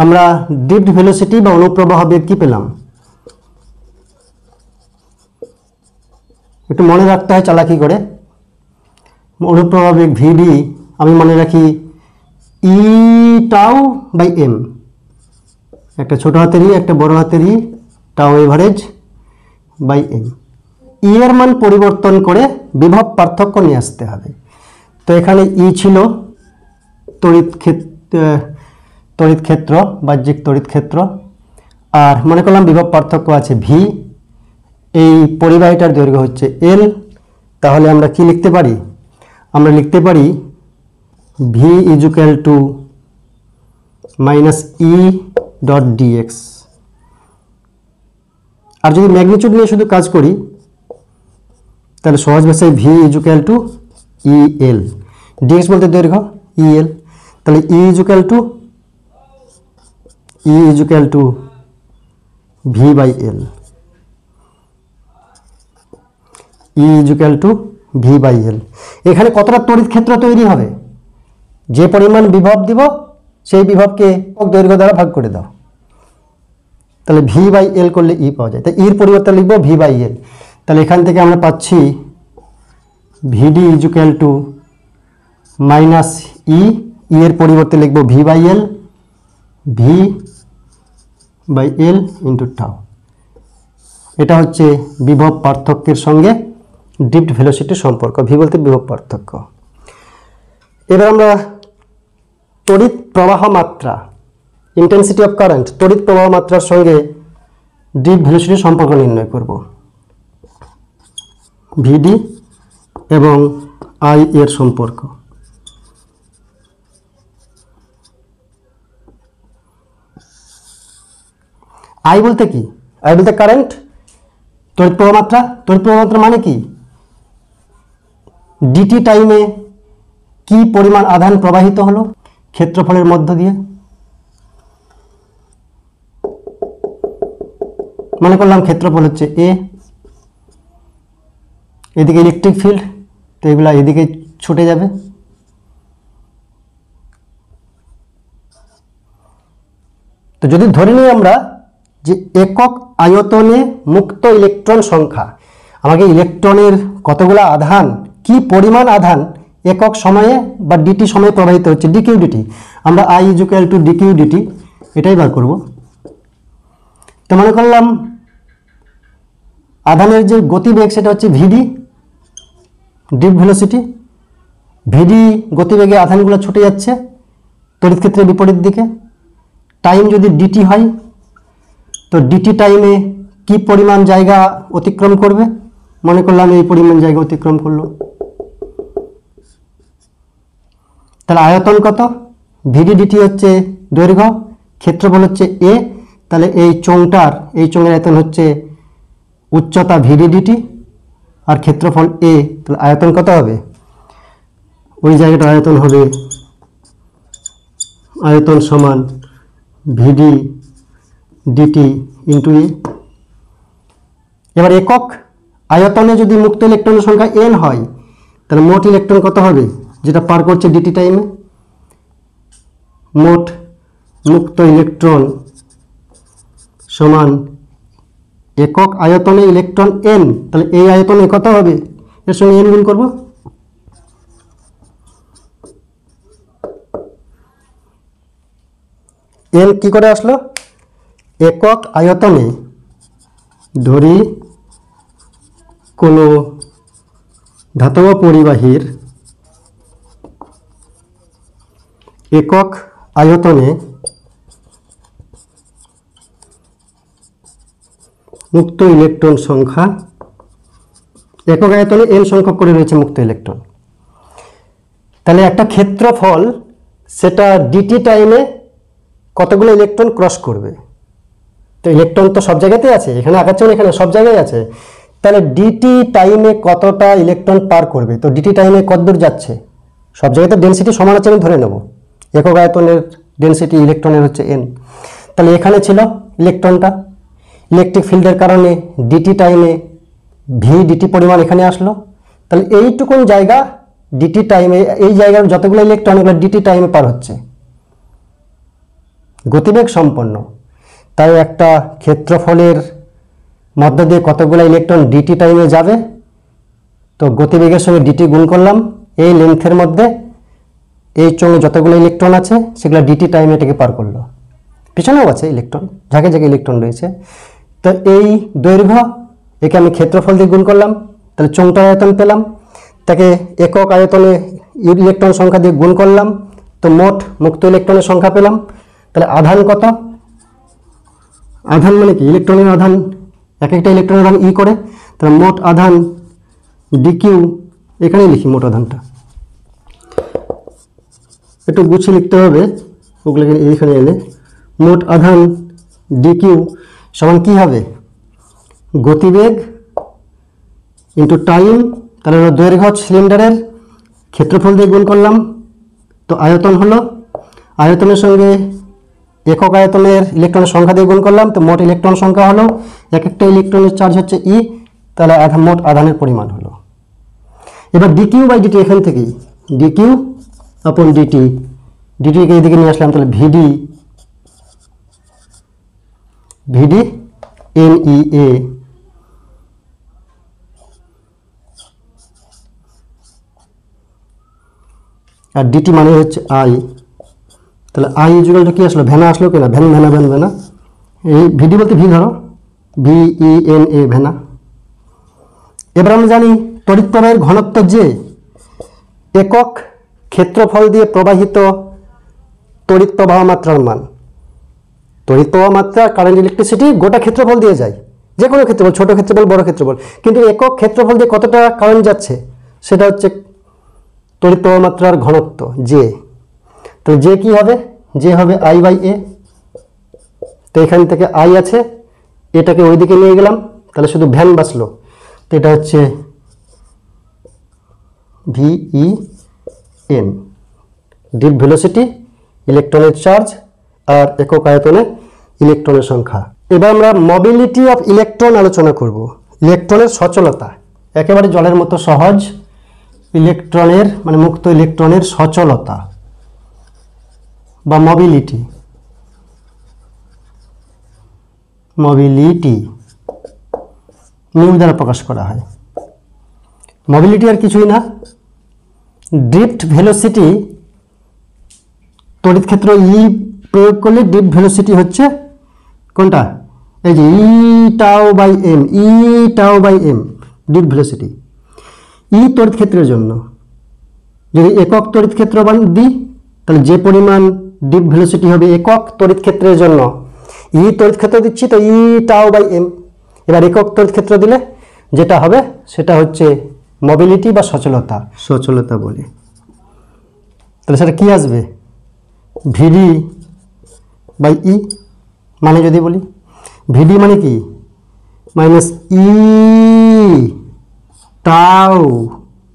A: আমরা ড্রিফট ভেলোসিটি বা অনুপ্রবাহ বেগ কি পেলাম? একটু মনে রাখতে হয় চালাকি করে। অনুপ্রবাহ বেগ ভিডি আমি মনে রাখি ই টাউ বাই এম, একটা ছোট হাতের ই একটা বড় হাতের ই, টাউ এভারেজ বাই এম। ই এর মান পরিবর্তন করে বিভব পার্থক্য নিয়ে আসতে হবে। তো এখানে ই ছিল তড়িৎ ক্ষেত্র, বাহ্যিক তড়িৎ ক্ষেত্র, আর মনে করলাম বিভব পার্থক্য আছে ভি। এই পরিবাহীটার দৈর্ঘ্য হচ্ছে এল। তাহলে আমরা কি লিখতে পারি? আমরা লিখতে পারি v equal to minus e dot d x. আর যদি ম্যাগনিটিউড নিয়ে শুধু কাজ করি তাহলে সহজ ভাষায় v equal to e l, d x বলতে দৈর্ঘ্য, ই এল। তাহলে e equal to v by l. E equal to v by l. এখানে কতটা তড়িৎ ক্ষেত্র তৈরি হবে, যে পরিমাণ বিভব দিব সেই বিভবকে দৈর্ঘ্য দ্বারা ভাগ করে দাও, তাহলে ভি বাই এল করলে ই পাওয়া যায়। তাই ইর পরিবর্তে লিখবো ভি বাই এল। তাহলে এখান থেকে আমরা পাচ্ছি V D equal to minus E, এর পরিবর্তে লিখবো V by L, V by L into tau. এটা হচ্ছে বিভব পার্থক্যের সঙ্গে ড্রিফট ভেলোসিটির সম্পর্ক। ভি বলতে বিভব পার্থক্য। এবার আমরা তড়িৎ প্রবাহ মাত্রা, ইন্টেন্সিটি অফ কারেন্ট, তড়িৎ প্রবাহ মাত্রার সঙ্গে ড্রিফট ভেলোসিটির সম্পর্ক নির্ণয় করব। ভিডি এবং আই এর সম্পর্ক। আই বলতে কি? আই বলতে কারেন্ট, তড়িৎ প্রবাহ মাত্রা। তড়িৎ প্রবাহ মাত্রা মানে কি? ডিটি টাইমে কি পরিমাণ আধান প্রবাহিত হলো ক্ষেত্রফলের মধ্য দিয়ে। মনে করলাম ক্ষেত্রফল হচ্ছে এ, এদিকে ইলেকট্রিক ফিল্ড, তো এগুলা এদিকে ছুটে যাবে। তো যদি ধরে নিই আমরা যে একক আয়তনে মুক্ত ইলেকট্রন সংখ্যা, আমাকে ইলেকট্রনের কতগুলো আধান, কি পরিমাণ আধান একক সময়ে বা ডিটি সময়ে প্রবাহিত হচ্ছে, ডিকিউ ডিটি, আমরা I equal to D Q D T এটাই বার করব। তো মনে করলাম আধানের যে গতিবেগ সেটা হচ্ছে ভিডি, ড্রিফট ভেলোসিটি। ভিডি গতিবেগে আধানগুলো ছুটে যাচ্ছে তড়িৎ ক্ষেত্রের বিপরীত দিকে। টাইম যদি ডিটি হয়, তো ডিটি টাইমে কি পরিমাণ জায়গা অতিক্রম করবে, মনে করলাম এই পরিমাণ জায়গা অতিক্রম করলো। তাহলে আয়তন কত? ভিডি ডিটি হচ্ছে দৈর্ঘ্য, ক্ষেত্রফল হচ্ছে এ, তাহলে এই চোঙটার, এই চোঙের আয়তন হচ্ছে উচ্চতা ভিডি ডিটি আর ক্ষেত্রফল এ, তাহলে আয়তন কত হবে? ওই জায়গাটার আয়তন হবে আয়তন সমান ভিডি ডিটি ইন্টু এ। এবার একক আয়তনে যদি মুক্ত ইলেকট্রনের সংখ্যা এন হয়, তাহলে মোট ইলেকট্রন কত হবে যেটা পার করছে ডিটি টাইমে? মোট মুক্ত ইলেকট্রন সমান একক আয়তনে ইলেকট্রন এন, তাহলে এই আয়তনে কত হবে, এর সঙ্গে এন গুণ করব। এন কি করে আসলো? একক আয়তনে ধরি কোনো ধাতব পরিবাহীর একক আয়তনে মুক্ত ইলেকট্রন সংখ্যা, একক আয়তনে এন সংখ্যক করে রয়েছে মুক্ত ইলেকট্রন। তাহলে একটা ক্ষেত্রফল সেটা ডিটি টাইমে কতগুলো ইলেকট্রন ক্রস করবে। তো ইলেকট্রন তো সব জায়গাতেই আছে, এখানে আঁকাচ্ছেন এখানে সব জায়গায় আছে। তাহলে ডিটি টাইমে কতটা ইলেকট্রন পার করবে, তো ডিটি টাইমে কতদূর যাচ্ছে, সব জায়গাতে ডেনসিটি সমান আছে আমি ধরে নেব। একক আয়তনের ডেনসিটি ইলেকট্রনের হচ্ছে এন। তাহলে এখানে ছিল ইলেকট্রনটা, ইলেকট্রিক ফিল্ডের কারণে ডিটি টাইমে ভি ডিটি পরিমাণ এখানে আসলো। তাহলে এইটুকুন জায়গা ডিটি টাইমে, এই জায়গার যতগুলো ইলেকট্রন এগুলো ডিটি টাইমে পার হচ্ছে, গতিবেগ সম্পন্ন। তাই একটা ক্ষেত্রফলের মধ্য দিয়ে কতগুলো ইলেকট্রন ডিটি টাইমে যাবে, তো গতিবেগের সঙ্গে ডিটি গুণ করলাম, এই লেন্থের মধ্যে এই চোঙে যতগুলো ইলেকট্রন আছে সেগুলো ডিটি টাইমে এটাকে পার করলো। পিছনেও আছে ইলেকট্রন, ঝাঁকে ঝাঁকে ইলেকট্রন রয়েছে। তো এই দৈর্ঘ্য একে আমি ক্ষেত্রফল দিয়ে গুণ করলাম, তাহলে চোঙটার আয়তন পেলাম, তাকে একক আয়তনে ইলেকট্রন সংখ্যা দিয়ে গুণ করলাম, তো মোট মুক্ত ইলেকট্রনের সংখ্যা পেলাম। তাহলে আধান কত? আধান মানে কি? ইলেকট্রনের আধান, এক একটা ইলেকট্রনের আধান ই করে, তাহলে মোট আধান ডিকিউ, এখানেই লিখি মোট আধানটা, একটু গুছিয়ে লিখতে হবে ওগুলোকে এইখানে এনে। মোট আধান ডিকিউ সমান কি হবে? গতিবেগ ইন্টু টাইম, তাহলে হলো দৈর্ঘ্য সিলিন্ডারের, ক্ষেত্রফল দিয়ে গুণ করলাম, তো আয়তন হলো, আয়তনের সঙ্গে একক আয়তনের ইলেকট্রনের সংখ্যা দিয়ে গুণ করলাম, তো মোট ইলেকট্রন সংখ্যা হলো, এক একটা ইলেকট্রনের চার্জ হচ্ছে ই, তাহলে মোট আধানের পরিমাণ হলো। এবার ডিকিউ বাই ডিটি এখান থেকেই ডিকিউ আপন ডিটি, ডিটিকে এদিকে নিয়ে আসলাম, তাহলে ভিডি ভিডি এন ই এ আর ডিটি মানে হচ্ছে আই, তাহলে আই ইজুয়াল কি আসলো, ভেনা আসলো কিনা, ভ্যান ভেনা ভ্যান ভেনা, এই ভিডি বলতে ভি ধরো, ভি ই এন এ ভেনা। এবার আমরা জানি তড়িৎ প্রবাহের ঘনত্ব যে একক ক্ষেত্রফল দিয়ে প্রবাহিত তড়িৎ প্রবাহ মাত্রার মান। তড়িৎ প্রবাহ মাত্রা কারেন্ট ইলেকট্রিসিটি গোটা ক্ষেত্রফল দিয়ে যায়, যে কোনো ক্ষেত্রফল, ছোট ক্ষেত্রফল বড় ক্ষেত্রফল, কিন্তু একক ক্ষেত্রফল দিয়ে কতটা কারেন্ট যাচ্ছে সেটা হচ্ছে তড়িৎ প্রবাহ মাত্রার ঘনত্ব যে। তো যে কি হবে, যে হবে আই বাই এ। তো এখান থেকে আই আছে, এটাকে ওইদিকে নিয়ে গেলাম, তাহলে শুধু ভ্যান বাঁচলো। তো এটা হচ্ছে ভিই এন, ডিপ ভেলোসিটি, ইলেকট্রনের চার্জ আর একক আয়তনে ইলেকট্রনের সংখ্যা। এবার আমরা মোবিলিটি অফ ইলেকট্রন আলোচনা করব। ইলেকট্রনের সচলতা একেবারে জলের মতো সহজ। ইলেকট্রনের মানে মুক্ত ইলেকট্রনের সচলতা বা মোবিলিটি, মোবিলিটি মিউ দ্বারা প্রকাশ করা হয়। মোবিলিটি আর কিছুই না, ড্রিফট ভেলোসিটি, তড়িৎ ক্ষেত্র ই প্রয়োগ করলে ড্রিফট ভেলোসিটি হচ্ছে কোনটা, এই যে ই tau by m, e tau by m drift velocity. E তড়িৎ ক্ষেত্রের জন্য যদি একক তড়িৎ ক্ষেত্র দিই তাহলে যে পরিমাণ ড্রিফট ভেলোসিটি হবে একক তড়িৎ ক্ষেত্রের জন্য, ই তড়িৎ ক্ষেত্র দিচ্ছি তো ই টাও বাই এম। এবার একক তড়িৎ ক্ষেত্র দিলে যেটা হবে সেটা হচ্ছে মোবিলিটি বা সচলতা, সচলতা বলে। তাহলে সেটা কি আসবে, ভিডি বাই ই, মানে যদি বলি ভিডি মানে কি, minus E tau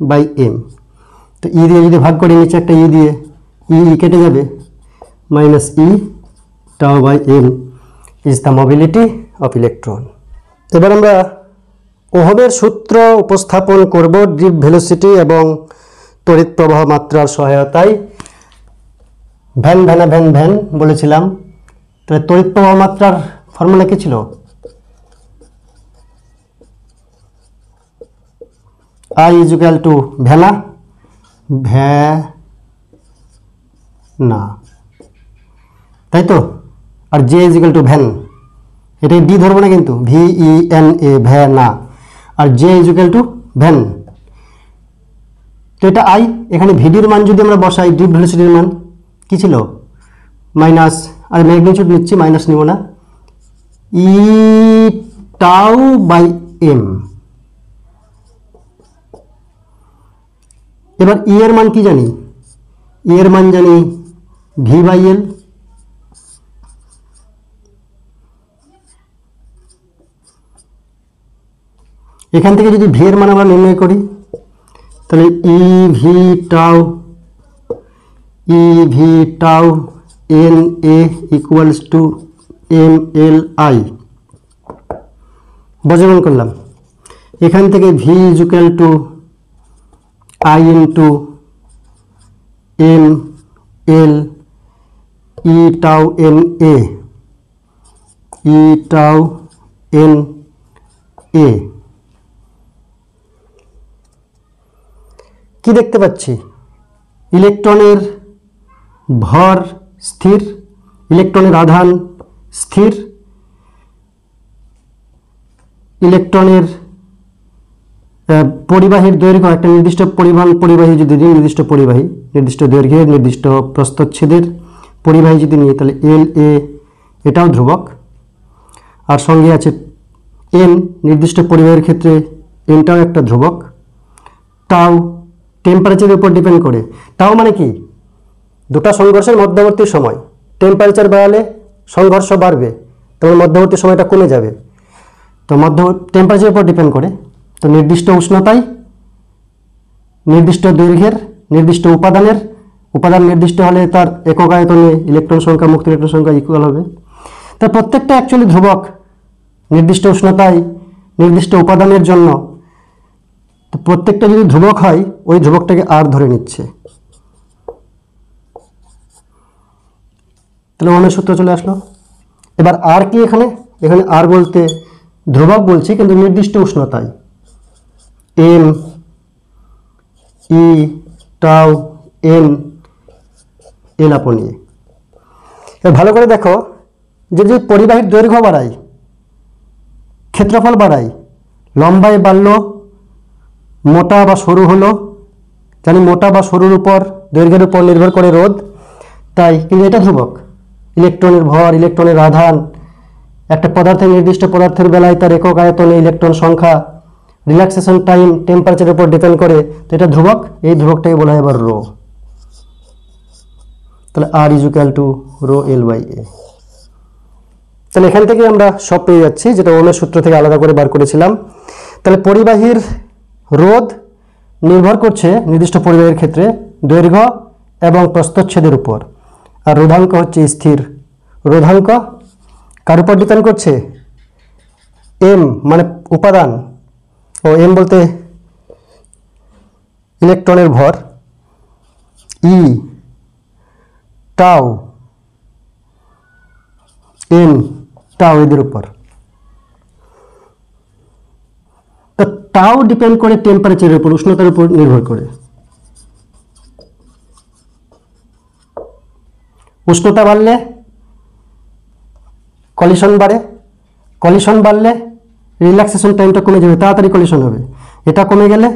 A: by M. তো ই দিয়ে যদি ভাগ করি, নিচে একটা ই দিয়ে ই কেটে যাবে, minus E tau by M is the mobility of electron. এবার আমরা ওহমের সূত্র উপস্থাপন করব ড্রিফট ভেলোসিটি এবং তড়িৎ প্রবাহ মাত্রার সহায়তায়। ভ্যান ভ্যানা ভ্যান ভ্যান বলেছিলাম, তাহলে তড়িৎ প্রবাহ মাত্রার ফর্মুলা কি ছিল, আই ইজ ইকুয়াল টু ভ্যানা ভ্যানা, তাই তো, আর জে ইজ ইকুয়াল টু ভ্যান, এটাই ডি ধরবো না কিন্তু, ভি ই এন এ ভ্যানা, আর জে ইজ ইকুয়াল টু ভ্যান। তো এটা আই, এখানে ভিডির মান যদি আমরা বসাই, ড্রিফট ভেলোসিটির মান কি ছিল, মাইনাস, আর ম্যাগনিটিউড নিচ্ছি, মাইনাস নিব না, ই টাও বাই এম। এবার ই এর মান কি জানি, ই এর মান জানি ভি বাই এল। এখান থেকে যদি ভি এর মান আমরা নির্ণয় করি তাহলে E V tau N A equals to M L I বজ্রগণ করলাম। এখান থেকে V is equal to I into M L E tau N A, E tau N এ। কি দেখতে পাচ্ছি, ইলেকট্রনের ভর স্থির, ইলেকট্রনের আধান স্থির, ইলেকট্রনের পরিবাহীর দৈর্ঘ্য একটা নির্দিষ্ট পরিবাহী যদি দিই, নির্দিষ্ট পরিবাহী, নির্দিষ্ট দৈর্ঘ্যের, নির্দিষ্ট প্রস্থচ্ছেদের পরিবাহী যদি নিই তাহলে এল এ এটাও ধ্রুবক, আর সঙ্গে আছে এন, নির্দিষ্ট পরিবাহীর ক্ষেত্রে এনটাও একটা ধ্রুবক, টাও টেম্পারেচারের উপর ডিপেন্ড করে। টাও মানে কি, দুটা সংঘর্ষের মধ্যবর্তী সময়, টেম্পারেচার বাড়ালে সংঘর্ষ বাড়বে, তখন মধ্যবর্তী সময়টা কমে যাবে। তো টেম্পারেচারের উপর ডিপেন্ড করে। তো নির্দিষ্ট উষ্ণতায়, নির্দিষ্ট দৈর্ঘ্যের, নির্দিষ্ট উপাদান নির্দিষ্ট হলে তার একক আয়তনে ইলেকট্রন সংখ্যা, মুক্ত ইলেকট্রন সংখ্যা ইকুয়াল হবে। তো প্রত্যেকটা অ্যাকচুয়ালি ধ্রুবক, নির্দিষ্ট উষ্ণতায়, নির্দিষ্ট উপাদানের জন্য। তো তো প্রত্যেকটা যদি ধ্রুবক হয় ওই ধ্রুবকটাকে আর ধরে নিচ্ছে। তাহলে ওহমের সূত্র চলে আসলো। এবার আর কি এখানে? এখানে আর বলতে ধ্রুবক বলছি কিন্তু নির্দিষ্ট উষ্ণতায়, M E tau N L upon A. এবার ভালো করে দেখো যে যদি পরিবাহীর দৈর্ঘ্য বাড়াই, ক্ষেত্রফল বাড়াই, লম্বায় বাড়লো, মোটা বা সরু হলো, জানি মোটা বা সরুর উপর দৈর্ঘ্যের উপর নির্ভর করে রোধ, তাই কিন্তু এটা ধ্রুবক। ইলেকট্রনের ভর, ইলেকট্রনের আধান, একটা পদার্থের নির্দিষ্ট পদার্থের বেলায় তার একক আয়তনে ইলেকট্রন সংখ্যা, রিল্যাক্সেশন টাইম, টেম্পারেচারের উপর ডিপেন্ড করে, তো এটা ধ্রুবক। এই ধ্রুবকটাকে বলা হয় এবার রো। তাহলে R is equal to rho L by A. তাহলে এখান থেকে আমরা সব পেয়ে যাচ্ছি, যেটা ওহমের সূত্র থেকে আলাদা করে বার করেছিলাম। তাহলে পরিবাহীর রোধ নির্ভর করছে নির্দিষ্ট পরিবাহীর ক্ষেত্রে দৈর্ঘ্য এবং প্রস্থচ্ছেদের উপর, আর রোধাঙ্ক হচ্ছে স্থির। রোধাঙ্ক কার উপর ডিপেন্ড করছে? এম মানে উপাদান, ও এম বলতে ইলেকট্রনের ভর, ই টাউ এন টাউ এদের উপর। তো টাউ ডিপেন্ড করে টেম্পারেচারের উপর, উষ্ণতার উপর নির্ভর করে। উষ্ণতা বাড়লে কলিশন বাড়ে, কলিশন বাড়লে রিল্যাক্সেশন টাইমটা কমে যাবে, তাড়াতাড়ি কলিশন হবে। এটা কমে গেলে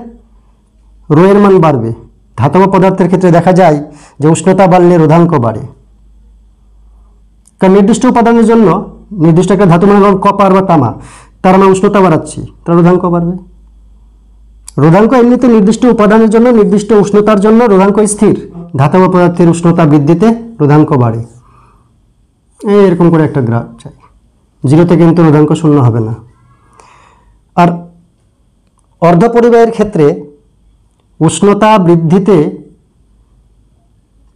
A: রো এর মান বাড়বে। ধাতব পদার্থের ক্ষেত্রে দেখা যায় যে উষ্ণতা বাড়লে রোধাঙ্ক বাড়ে। কারণ নির্দিষ্ট উপাদানের জন্য, নির্দিষ্ট একটা ধাতু মানে কপার বা তামা, তার আমরা উষ্ণতা বাড়াচ্ছি, তার রোধাঙ্ক বাড়বে। রোধাঙ্ক এমনিতে নির্দিষ্ট উপাদানের জন্য, নির্দিষ্ট উষ্ণতার জন্য রোধাঙ্ক স্থির। ধাতব পদার্থের উষ্ণতা বৃদ্ধিতে রোধাঙ্ক বাড়ে। এরকম করে একটা গ্রাফ চাই, জিরোতে কিন্তু রোধাঙ্ক শূন্য হবে না। আর অর্ধপরিবাহীর ক্ষেত্রে উষ্ণতা বৃদ্ধিতে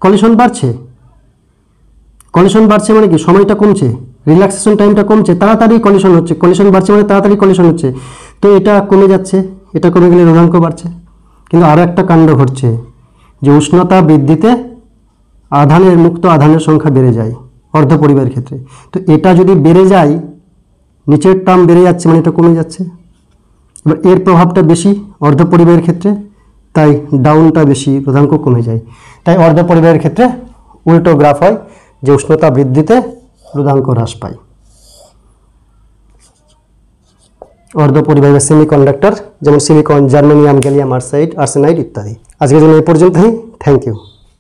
A: কলিশন বাড়ছে। কলিশন বাড়ছে মানে কি? সময়টা কমছে, রিল্যাক্সেশন টাইমটা কমছে, তাড়াতাড়ি কলিশন হচ্ছে। কলিশন বাড়ছে মানে তাড়াতাড়ি কলিশন হচ্ছে, তো এটা কমে যাচ্ছে। এটা কমে গেলে রোধাঙ্ক বাড়ছে। কিন্তু আরও একটা কাণ্ড ঘটছে, যে উষ্ণতা বৃদ্ধিতে আধানের, মুক্ত আধানের সংখ্যা বেড়ে যায় অর্ধপরিবাহীর ক্ষেত্রে। তো এটা যদি বেড়ে যায়, নিচের টার্ম বেড়ে যাচ্ছে মানে এটা কমে যাচ্ছে। এবার এর প্রভাবটা বেশি অর্ধপরিবাহীর ক্ষেত্রে, তাই ডাউনটা বেশি, রোধাঙ্ক কমে যায়। তাই অর্ধপরিবাহীর ক্ষেত্রে উল্টো গ্রাফ হয়, যে উষ্ণতা বৃদ্ধিতে রোধাঙ্ক হ্রাস পায়। অর্ধপরিবাহী বা সেমিকন্ডাক্টর, যেমন সিলিকন, জার্মেনিয়াম, গ্যালিয়াম আর্সেনাইড ইত্যাদি। আজকের জন্য এই পর্যন্তই। Thank you.